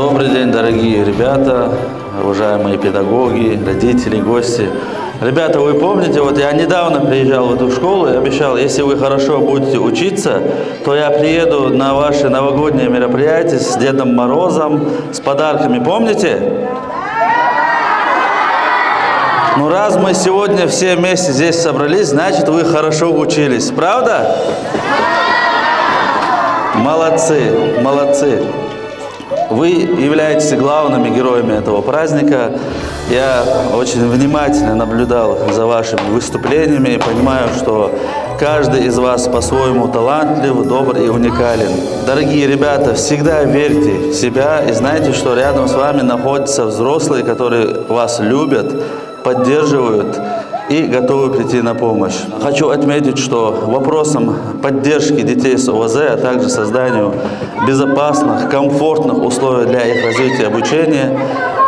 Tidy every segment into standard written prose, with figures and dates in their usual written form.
Добрый день, дорогие ребята, уважаемые педагоги, родители, гости. Ребята, вы помните, вот я недавно приезжал в эту школу и обещал, если вы хорошо будете учиться, то я приеду на ваши новогодние мероприятия с Дедом Морозом, с подарками. Помните? Ну, раз мы сегодня все вместе здесь собрались, значит, вы хорошо учились. Правда? Молодцы, молодцы. Вы являетесь главными героями этого праздника. Я очень внимательно наблюдал за вашими выступлениями и понимаю, что каждый из вас по-своему талантлив, добр и уникален. Дорогие ребята, всегда верьте в себя и знайте, что рядом с вами находятся взрослые, которые вас любят, поддерживают и готовы прийти на помощь. Хочу отметить, что вопросам поддержки детей с ОВЗ, а также созданию безопасных, комфортных условий для их развития и обучения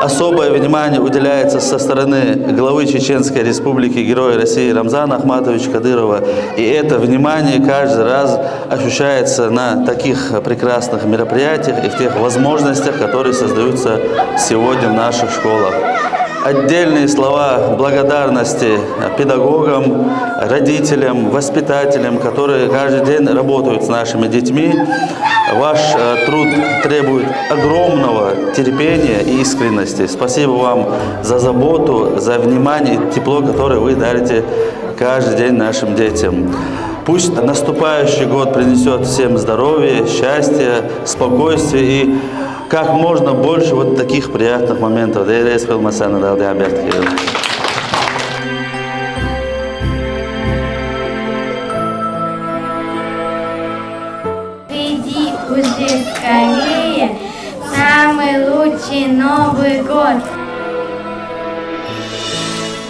особое внимание уделяется со стороны главы Чеченской Республики, Героя России Рамзана Ахматовича Кадырова. И это внимание каждый раз ощущается на таких прекрасных мероприятиях и в тех возможностях, которые создаются сегодня в наших школах. Отдельные слова благодарности педагогам, родителям, воспитателям, которые каждый день работают с нашими детьми. Ваш труд требует огромного терпения и искренности. Спасибо вам за заботу, за внимание и тепло, которое вы дарите каждый день нашим детям. Пусть наступающий год принесет всем здоровье, счастье, спокойствие и как можно больше вот таких приятных моментов. Веди уже скорее самый лучший Новый год.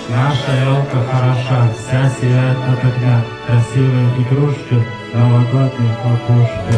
Наша елка хороша, вся сияет от огня. Красивые игрушки, новогодние хлопушки.